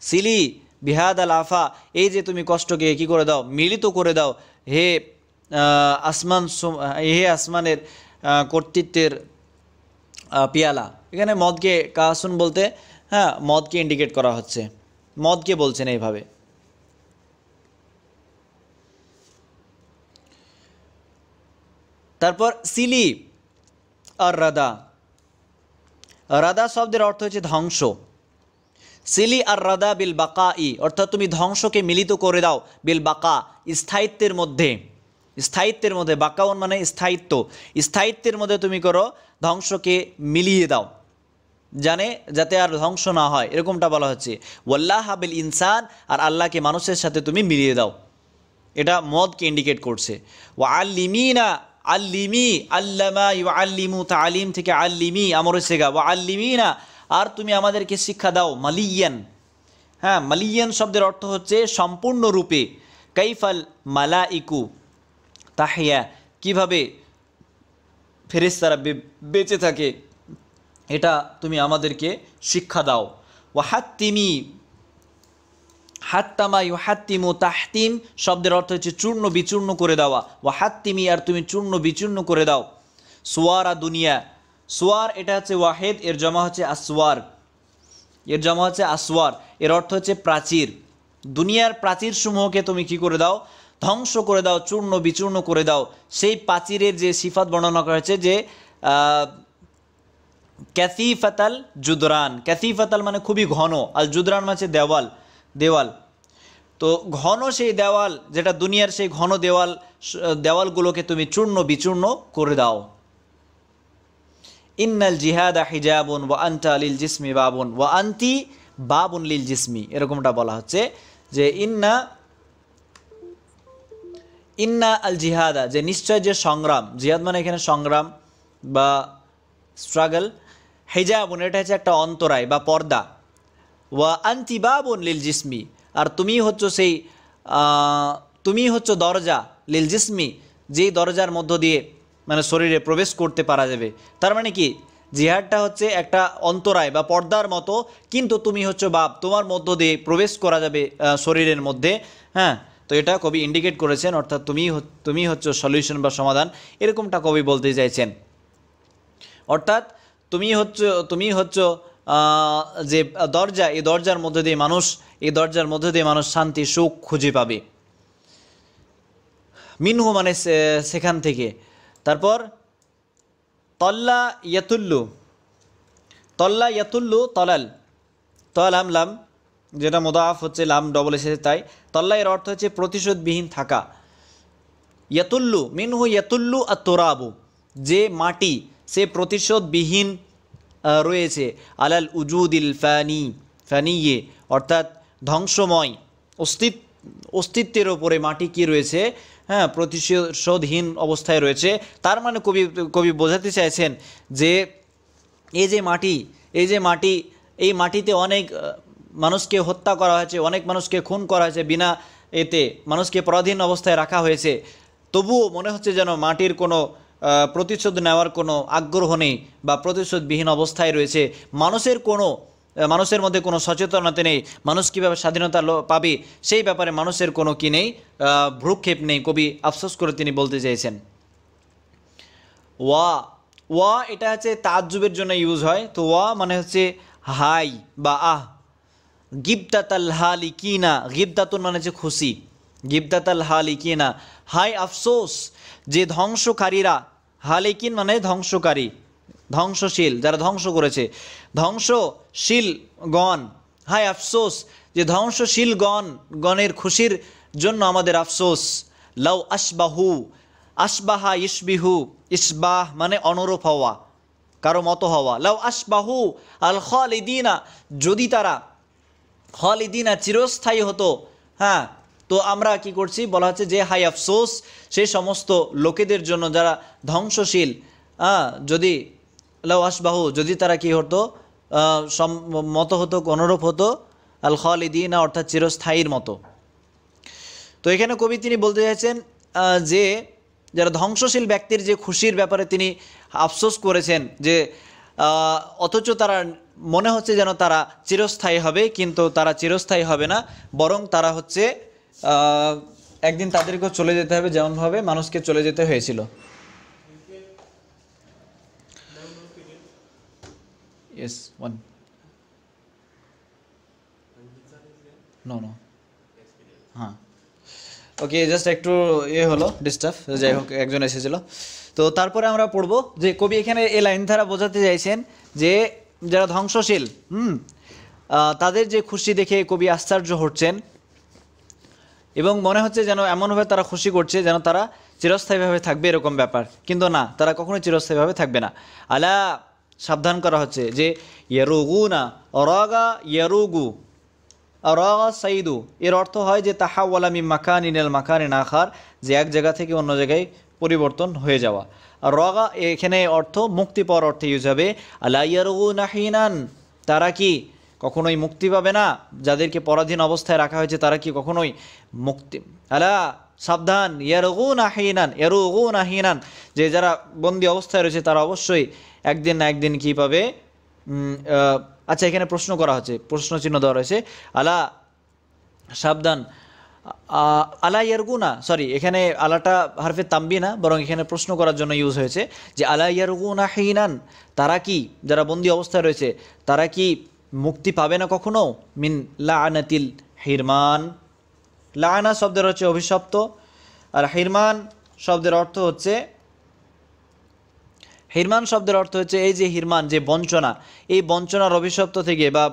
সিলি বিহাদ আল আফা, এই যে তুমি কষ্টকে কি করে দাও, মিলিত করে দাও। হে হে আসমানের কর্তৃত্বের পিয়ালা, এখানে মদকে কাসুন বলতে হ্যাঁ মদকে ইন্ডিকেট করা হচ্ছে, মদকে বলছেন এইভাবে। তারপর সিলি আর রাদা, রাদা শব্দের অর্থ হচ্ছে ধ্বংস। সিলি আর রাদা বিল বাকা ই, অর্থাৎ তুমি ধ্বংসকে মিলিত করে দাও বিল বাকা, স্থায়িত্বের মধ্যে। স্থায়িত্বের মধ্যে, বাকাউন মানে স্থায়িত্ব, স্থায়িত্বের মধ্যে তুমি করো ধ্বংসকে মিলিয়ে দাও, জানে যাতে আর ধ্বংস না হয়, এরকমটা বলা হচ্ছে। ওয়াল্লাহ বিল ইনসান, আর আল্লাহকে মানুষের সাথে তুমি মিলিয়ে দাও, এটা মদকে ইন্ডিকেট করছে। ওয়া আল্লিমিনা, আল্লিমি আল্লামা ইউ আল্লিমু, তালিম থেকে আল্লিমি আমর সেগা, ওয়া আল্লিমিনা, আর তুমি আমাদেরকে শিক্ষা দাও। মালিয়ান, হ্যাঁ মালিয়ান শব্দের অর্থ হচ্ছে সম্পূর্ণরূপে। কাইফাল মালাইকু তাহিয়া, কিভাবে ফেরেশতারা বেঁচে থাকে এটা তুমি আমাদেরকে শিক্ষা দাও। ওয়াহাত্তিমি, হাত্তামা ইউহাত্তিমু, তাহতিম শব্দের অর্থ হচ্ছে চূর্ণ বিচূর্ণ করে দেওয়া। ওয়াহাত্তিমি, আর তুমি চূর্ণ বিচূর্ণ করে দাও। সুয়ারা দুনিয়া, সুয়ার এটা হচ্ছে ওয়াহেদ, এর জমা হচ্ছে আসওয়ার, এর জমা হচ্ছে আসওয়ার, এর অর্থ হচ্ছে প্রাচীর। দুনিয়ার প্রাচীর সমূহকে তুমি কি করে দাও, ধ্বংস করে দাও, চূর্ণ বিচূর্ণ করে দাও। সেই প্রাচীরের যে সিফাত বর্ণনা করা হয়েছে যে ক্যাথিফাতাল জুদরান, ক্যাথিফাতাল মানে খুবই ঘন, আর জুদরান মানে দেওয়াল, দেওয়াল। তো ঘন সেই দেওয়াল, যেটা দুনিয়ার সেই ঘন দেওয়াল, দেওয়ালগুলোকে তুমি চূর্ণ বিচূর্ণ করে দাও। ইন্নাল জিহাদা হিজাবুন ওয়া আনতা লিল জিসমি বাবুন, ওয়া আনতি বাবুন লিল জিসমি, এরকমটা বলা হচ্ছে যে ইন্না আল জিহাদা, যে নিশ্চয় যে সংগ্রাম, জিহাদ মানে এখানে সংগ্রাম বা স্ট্রাগল। হিজাবুন এটা হচ্ছে একটা অন্তরায় বা পর্দা। ওয়া আনতি বাবুন লিল জিসমি, আর তুমি হচ্ছে সেই তুমি হচ্ছে দরজা, লিল জিসমি যেই দরজার মধ্য দিয়ে মানে শরীরে প্রবেশ করতে পারা যাবে। তার মানে কি জিহাদটা হচ্ছে একটা অন্তরায় বা পর্দার মতো, কিন্তু তুমি হচ্ছে বাপ, তোমার মধ্য দিয়ে প্রবেশ করা যাবে শরীরের মধ্যে। হ্যাঁ, তো এটা কবি ইন্ডিকেট করেছেন, অর্থাৎ তুমি হচ্ছে সলিউশন বা সমাধান, এরকমটা কবি বলতে চাইছেন। অর্থাৎ তুমি হচ্ছে যে দরজা, এই দরজার মধ্যে দিয়ে মানুষ শান্তি সুখ খুঁজে পাবে। মিনহু মানে সেখান থেকে। তারপর তল্লা ইয়াতুল্লু, তল্লা ইয়াতুল্লু তলাল, তলাম লাম যেটা মুদাআফ হচ্ছে, লাম ডবল এসেছে তাই। তল্লা এর অর্থ হচ্ছে প্রতিশোধবিহীন থাকা। ইয়াতুল্লু মিনহু ইয়াতুল্লু আর তোরাবু, যে মাটি সে প্রতিশোধবিহীন রয়েছে। আলাল উজুদিল ফানিয়ে, অর্থাৎ ধ্বংসময় অস্তিত্বের ওপরে মাটি কি রয়েছে, হ্যাঁ প্রতিশোধহীন অবস্থায় রয়েছে। তার মানে কবি বোঝাতে চাইছেন যে এই যে মাটি, এই মাটিতে অনেক মানুষকে হত্যা করা হয়েছে, অনেক মানুষকে খুন করা হয়েছে, বিনা এতে মানুষকে পরাধীন অবস্থায় রাখা হয়েছে, তবুও মনে হচ্ছে যেন মাটির কোনো প্রতিশোধ নেওয়ার কোনো আগ্রহ নেই বা প্রতিশোধবিহীন অবস্থায় রয়েছে। মানুষের মধ্যে কোনো সচেতনতা নেই, মানুষ কীভাবে স্বাধীনতা পাবে সেই ব্যাপারে মানুষের কোনো কি নেই, ভ্রুক্ষেপ নেই। কবি আফসোস করে তিনি বলতে চেয়েছেন। ওয়া এটা হচ্ছে তাজ্জুবের জন্য ইউজ হয়, তো ওয়া মানে হচ্ছে হাই বা আহ। গিবদাতাল হালিকিনা, গিবদাতুন মানে হচ্ছে খুশি, গিবদাতাল হালিকিনা হাই আফসোস যে ধ্বংসকারীরা, হালিকিন মানে ধ্বংসকারী, ধ্বংসশীল যারা ধ্বংস করেছে, ধ্বংসশীল গণ, হাই আফসোস যে ধ্বংসশীল গণের খুশির জন্য আমাদের আফসোস। লাউ আশবাহু, আশবাহা ইশবিহু, ইশবাহ মানে অনুরূপ হওয়া, কারো মতো হওয়া। লাউ আশবাহু আল খালিদিনা, যদি তারা খালিদিনা চিরস্থায়ী হতো। হ্যাঁ, তো আমরা কি করছি বলা হচ্ছে যে হাই আফসোস সেই সমস্ত লোকেদের জন্য যারা ধ্বংসশীল, যদি লাউ আশবাহু, যদি তারা কি হতো মত হতো, অনুরূপ হতো, আল খালিদিনা অর্থাৎ চিরস্থায়ীর মতো। তো এখানে কবি তিনি বলতে চাইছেন যে যারা ধ্বংসশীল ব্যক্তির যে খুশির ব্যাপারে তিনি আফসোস করেছেন, যে অথচ তারা মনে হচ্ছে যেন তারা চিরস্থায়ী হবে, কিন্তু তারা চিরস্থায়ী হবে না, বরং তারা হচ্ছে একদিন তাদেরকেও চলে যেতে হবে, যেমনভাবে মানুষকে চলে যেতে হয়েছিল। Yes, one. No, no. হ্যাঁ, ওকে, জাস্ট একটু হলো ডিস্টার্ব, যাই হোক একজন এসেছিল। তো তারপরে আমরা পড়বো যে কবি এখানে এই লাইন দ্বারা বোঝাতে চাইছেন যে যারা ধ্বংসশীল তাদের যে খুশি দেখে কবি আশ্চর্য হচ্ছেন এবং মনে হচ্ছে যেন এমনভাবে তারা খুশি করছে যেন তারা চিরস্থায়ীভাবে থাকবে, এরকম ব্যাপার। কিন্তু না, তারা কখনোই চিরস্থায়ীভাবে থাকবে না। আলা, সাবধান করা হচ্ছে যে ইয়ারুগুনা, অরাগা ইয়ারুগু, অরাগা সাইদু, এর অর্থ হয় যে তাহাওয়ালা মিন মাকানিন ইলা মাকানিন আখার, যে এক জায়গা থেকে অন্য জায়গায় পরিবর্তন হয়ে যাওয়া। আর রগা এখানে অর্থ মুক্তি পাওয়ার অর্থে ইউজ হবে। আলা ইয়ারগুনা হিনান, তারা কি কখনোই মুক্তি পাবে না? যাদেরকে পরাধীন অবস্থায় রাখা হয়েছে তারা কি কখনোই মুক্তি, আলা সাবধান, ইয়ারগুনা হিনান, ইয়ারগুনা হিনান, যে যারা বন্দী অবস্থায় রয়েছে তারা অবশ্যই একদিন না একদিন কি পাবে। আচ্ছা, এখানে প্রশ্ন করা হচ্ছে, প্রশ্ন চিহ্ন দেওয়া রয়েছে, আলা সাবধান, আলা ইয়ারগুনা, সরি এখানে আলাটা হারফে তাম্বি না, বরং এখানে প্রশ্ন করার জন্য ইউজ হয়েছে যে আলা ইয়ারগুনা হিনান, তারা কি যারা বন্দী অবস্থায় রয়েছে তারা কি মুক্তি পাবে না কখনো। মিন লাআনাতিল হিরমান, লাআনা শব্দের হচ্ছে অভিশপ্ত, আর হিরমান শব্দের অর্থ হচ্ছে, হিরমান শব্দের অর্থ হচ্ছে এই যে হিরমান, যে বঞ্চনা, এই বঞ্চনার অভিশপ্ত থেকে বা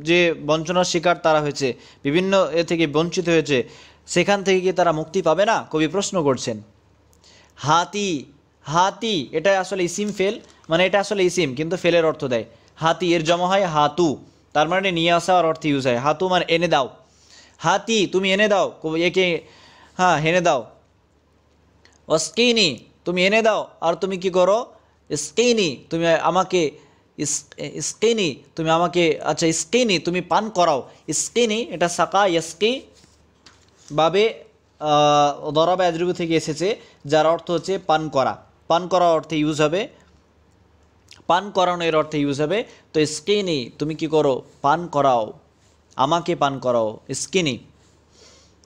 যে বঞ্চনার শিকার তারা হয়েছে, বিভিন্ন এ থেকে বঞ্চিত হয়েছে, সেখান থেকে কি তারা মুক্তি পাবে না, কবি প্রশ্ন করছেন। হাতি, হাতি এটা আসলে ইসিম ফেল, মানে এটা আসলে ইসিম কিন্তু ফেলের অর্থ দেয়। হাতি এর জমা হয় হাতু, তার মানে নিয়ে আসার অর্থে ইউজ হয়। হাতু মানে এনে দাও, হাতি তুমি এনে দাও, একে হ্যাঁ এনে দাও। অস্কিনি তুমি এনে দাও, আর তুমি কি করো, ইস্কিনি তুমি আমাকে, ইস্কিনি তুমি আমাকে, আচ্ছা ইস্কিনি তুমি পান করাও। ইস্কিনি এটা সাকা ইয়াস্কি বাবে দরাবা আজরুবু থেকে এসেছে, যার অর্থ হচ্ছে পান করা, পান করা অর্থে ইউজ হবে, পান করানোর অর্থে ইউজ হবে। তো ইস্কিনি তুমি কি করো, পান করাও, আমাকে পান করাও। ইস্কিনি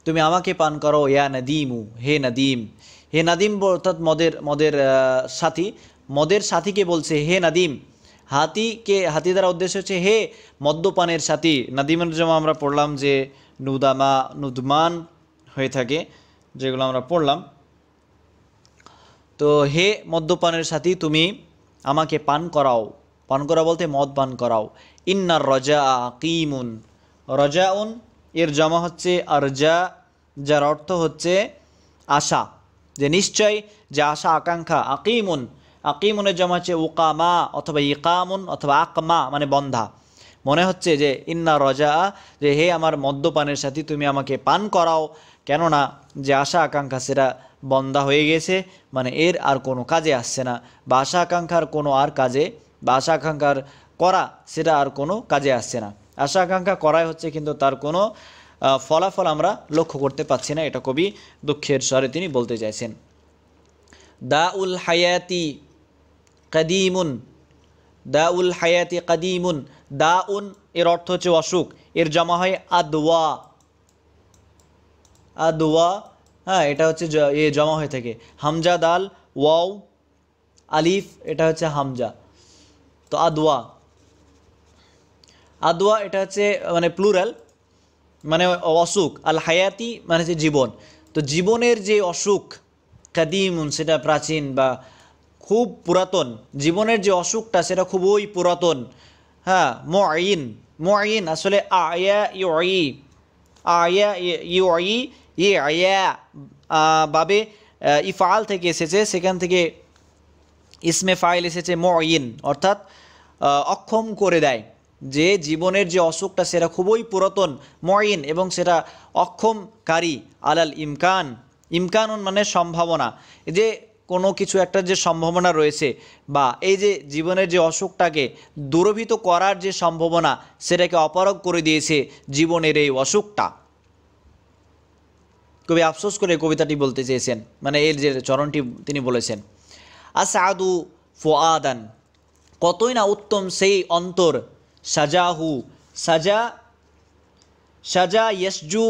তুমি আমাকে পান করো। ইয়া নদীমু, হে নদীম, হে নদীম অর্থাৎ মদের সাথী, মদের সাথীকে বলছে হে নদীম। হাতিকে, হাতি দ্বারা উদ্দেশ্য হচ্ছে হে মদ্যপানের সাথী। নদীমের জমা আমরা পড়লাম যে নুদামা, নুদমান হয়ে থাকে, যেগুলো আমরা পড়লাম। তো হে মদ্যপানের সাথী তুমি আমাকে পান করাও, পান করা বলতে মদ পান করাও। ইন্নার রজা আকিমুন, রজাউন এর জমা হচ্ছে আরজা, যার অর্থ হচ্ছে আশা, যে নিশ্চয়, যে আশা আকাঙ্ক্ষা। আকিমুন, আকিমুনের জমা হচ্ছে উকামা অথবা ইকামুন অথবা আকমা মানে বন্ধা। মনে হচ্ছে যে ইন্না রজা, যে হে আমার মদ্যপানের সাথী তুমি আমাকে পান করাও, কেননা যে আশা আকাঙ্ক্ষা সেটা বন্ধা হয়ে গেছে, মানে এর আর কোনো কাজে আসছে না, বা আশা আকাঙ্ক্ষার কোনো আর কাজে, বা আশা আকাঙ্ক্ষার করা সেটা আর কোনো কাজে আসছে না। আশা আকাঙ্ক্ষা করাই হচ্ছে কিন্তু তার কোনো ফলাফল আমরা লক্ষ্য করতে পাচ্ছি না, এটা কবি দুঃখের স্বরে তিনি বলতে চাইছেন। দাউল হায়াতি কাদিমুন, দাউল হায়াতি কাদিমুন, দাউন এর অর্থ হচ্ছে অসুখ, এর জমা হয় আদওয়া, আদওয়া, হ্যাঁ এটা হচ্ছে এ জমা হয়ে থাকে হামজা দাল ওয়াও আলিফ, এটা হচ্ছে হামজা। তো আদওয়া, আদওয়া এটা হচ্ছে মানে প্লুরাল, মানে অসুখ। আল হায়াতি মানে হচ্ছে জীবন। তো জীবনের যে অসুখ, কাদিমুন সেটা প্রাচীন বা খুব পুরাতন, জীবনের যে অসুখটা সেটা খুবই পুরাতন। হ্যাঁ, মুআইন, মুআইন আসলে আয়া ইউই, আয়া ইউই, ই আয়া বাবে ইফআল থেকে এসেছে, সেখান থেকে ইসমে ফাইল এসেছে মুআইন, অর্থাৎ অক্ষম করে দেয়। যে জীবনের যে অসুখটা সেটা খুবই পুরাতন, মুআইন, এবং সেটা অক্ষমকারী। আলাল ইমকান, ইমকানুন মানে সম্ভাবনা, যে কোনো কিছু একটা যে সম্ভাবনা রয়েছে বা এই যে জীবনের যে অসুখটাকে দূরীভূত করার যে সম্ভাবনা সেটাকে অপারগ করে দিয়েছে জীবনের এই অসুখটা। কবি আফসোস করে কবিতাটি বলতে চেয়েছেন, মানে এর যে চরণটি তিনি বলেছেন। আসাদু ফুআদান, কতই না উত্তম সেই অন্তর, সাজাহু সাজা সাজা ইয়াসজু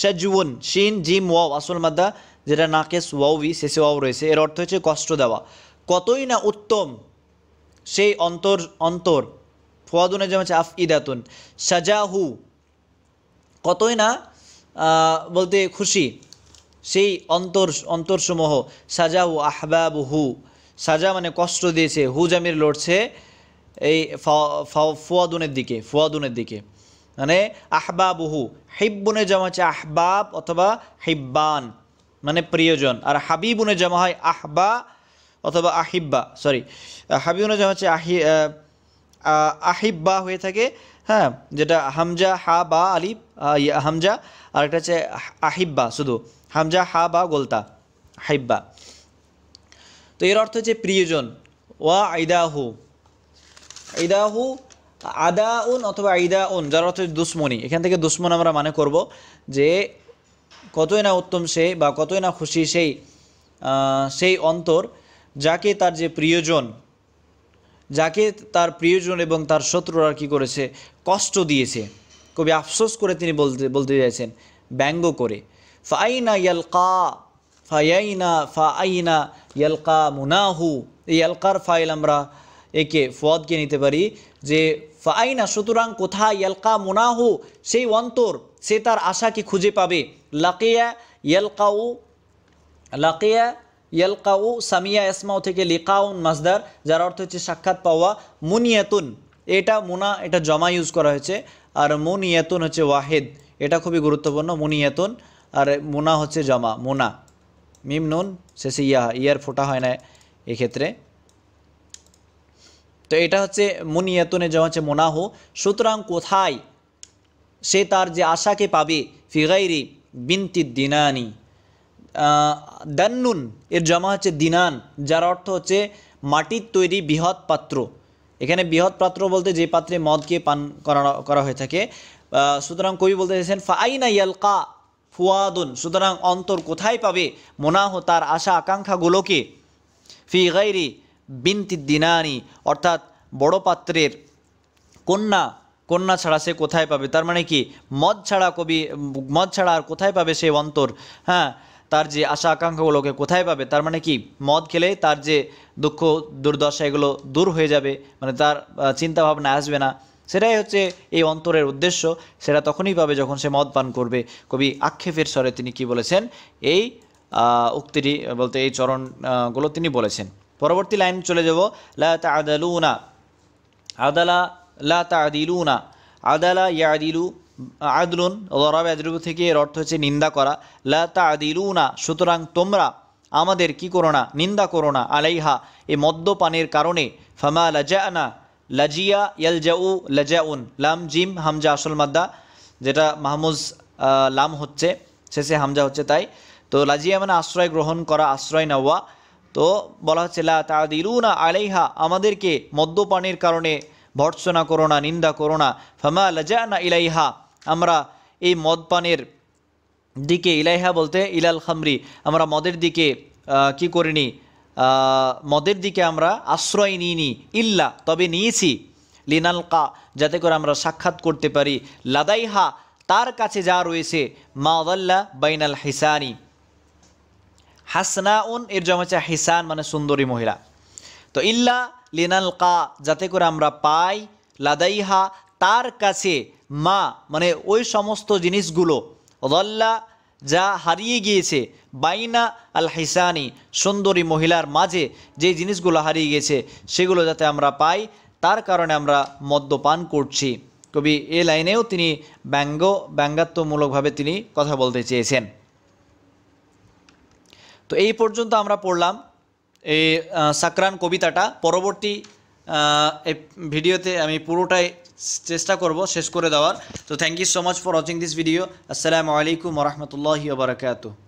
সাজউন, শিন জিম ওয়াও আসল মাদ্দা যেটা নাকেস ওয়াউই শেষে ওয়াও রয়েছে, এর অর্থ হচ্ছে কষ্ট দেওয়া। কতই না উত্তম সেই অন্তর, অন্তর ফুয়াদুনে যেমন হচ্ছে আফইদাতুন, সাজাহু কতই না বলতে খুশি সেই অন্তরসমূহ, সাজাহু আহবাবুহু, সাজা মানে কষ্ট দিয়েছে, হু জামির লড়ছে এই ফুয়াদুনের দিকে, ফুয়াদুনের দিকে, মানে আহবাবুহু, হিব্বুনে জমা হচ্ছে আহবাব অথবা হিব্বান মানে প্রিয়জন, আর হাবিবুনে জমা হয় আহবা অথবা আহিব্বা, সরি হাবিবুনে জমা হচ্ছে আহিব্বা হয়ে থাকে, হ্যাঁ, যেটা হামজা হা বা আলিফ হামজা, আর একটা হচ্ছে আহিব্বা শুধু হামজা হা বা গোলতা হাইব্বা। তো এর অর্থ হচ্ছে প্রিয়জন। ওয়া আইদাহু, ইদাহু আদাউন অথবা আইদাউন যার অর্থ দুশ্মনী, এখান থেকে দুশ্মন আমরা মানে করব যে কতই না উত্তম সে বা কতই না খুশি সেই অন্তর যাকে তার যে প্রিয়জন, যাকে তার প্রিয়জন এবং তার শত্রুরা কী করেছে, কষ্ট দিয়েছে। কবি আফসোস করে তিনি বলতে চাইছেন, ব্যঙ্গ করে। ফাইনা ইয়ালকা, ফাইনা ইয়ালকা মুনাহু, এই ইয়ালকার ফাইল আমরা একে ফুয়াদকে নিতে পারি যে ফাইনা, সুতরাং কোথায়, ইয়ালকা মুনাহু সেই অন্তর সে তার আশাকে খুঁজে পাবে। লাকিয়া ইয়ালকাউ, লাকিয়া ইয়ালকাউ সামিয়া ইসমাউ থেকে লিকাউন মাসদার যার অর্থ হচ্ছে সাক্ষাৎ পাওয়া। মুনিয়াতুন এটা মুনা, এটা জমা ইউজ করা হয়েছে, আর মুনিয়াতুন হচ্ছে ওয়াহেদ, এটা খুবই গুরুত্বপূর্ণ। মুনিয়াতুন আর মুনা হচ্ছে জমা, মুনা মিম নুন শেষে ইয়ার ফোটা হয় না এক্ষেত্রে। তো এটা হচ্ছে মুনিয়াতুনে জমা হচ্ছে মোনাহু, সুতরাং কোথায় সে তার যে আশাকে পাবে। ফিগাইরি বিনতি দিনানি, দান্নুন এর জমা হচ্ছে দিনান যার অর্থ হচ্ছে মাটির তৈরি বৃহৎ পাত্র। এখানে বৃহৎ পাত্র বলতে যে পাত্রে মদকে পান করা হয়ে থাকে। সুতরাং কবি বলতে চাইছেন ফাইনা ইয়ালকা ফুয়াদুন, সুতরাং অন্তর কোথায় পাবে, মোনাহ তার আশা আকাঙ্ক্ষাগুলোকে। ফি গাইরি বিনতি দিনানি অর্থাৎ বড় পাত্রের কন্যা ছাড়া সে কোথায় পাবে, তার মানে কি মদ ছাড়া আর কোথায় পাবে সে অন্তর, হ্যাঁ, তার যে আশা আকাঙ্ক্ষাগুলোকে কোথায় পাবে, তার মানে কি মদ খেলে তার যে দুঃখ দুর্দশা এগুলো দূর হয়ে যাবে, মানে তার চিন্তা ভাবনা আসবে না, সেটাই হচ্ছে এই অন্তরের উদ্দেশ্য। সেটা তখনই পাবে যখন সে মদ পান করবে। কবি আক্ষেপের স্বরে তিনি কি বলেছেন, এই উক্তিটি বলতে এই চরণগুলো তিনি বলেছেন। পরবর্তী লাইন চলে যাব, লা তা'দালুনা, আদালা লা তা'দিলুনা, আদালা ইয়াদিলু আদলুন, দরাব আদলু থেকে এর অর্থ হচ্ছে নিন্দা করা। লা তা'দিলুনা সুতরাং তোমরা আমাদের কি করো না, নিন্দা করো না, আলাইহা এই মদ্যপানের কারণে। ফামা লাজানা, লাজিয়া ইয়ালজাউ লাজাউন, লাম জিম হামজা আসল মাদ্দা যেটা মাহমুজ লাম হচ্ছে শেষে হামজা হচ্ছে তাই। তো লাজিয়া মানে আশ্রয় গ্রহণ করা, আশ্রয় নেওয়া। তো বলা হচ্ছে লা তা'দিলুনা আলাইহা আমাদেরকে মদ্যপানের কারণে ভর্ৎসনা করো না, নিন্দা করো না। ফামা লাজানা ইলাইহা আমরা এই মদপানের দিকে, ইলাইহা বলতে ইলাল খামরি আমরা মদের দিকে কি করিনি, মদের দিকে আমরা আশ্রয় নিইনি, ইল্লা তবে নিয়েছি, লিনালকা যাতে করে আমরা সাক্ষাৎ করতে পারি, লাদাইহা তার কাছে যা রয়েছে, মা দাল্লা বাইনাল হিসানি, হাসনাউন এর জমা হচ্ছে হিসান মানে সুন্দরী মহিলা। তো ইল্লা লিনালকা যাতে করে আমরা পাই, লাদাইহা তার কাছে, মা মানে ওই সমস্ত জিনিসগুলো, দাল্লা যা হারিয়ে গিয়েছে, বাইনা আল হিসানি সুন্দরী মহিলার মাঝে যে জিনিসগুলো হারিয়ে গেছে সেগুলো যাতে আমরা পাই, তার কারণে আমরা মদ্যপান করছি। কবি এ লাইনেও তিনি ব্যঙ্গাত্মমূলকভাবে তিনি কথা বলতে চেয়েছেন। তো এই পর্যন্ত আমরা পড়লাম এই সাকরান কবিতাটা। পরবর্তী ভিডিওতে আমি পুরোটাই চেষ্টা করব শেষ করে দেওয়ার। তো thank you so much for watching this video. আসসালামু আলাইকুম ওয়া রাহমাতুল্লাহি ওয়া বারাকাতুহু।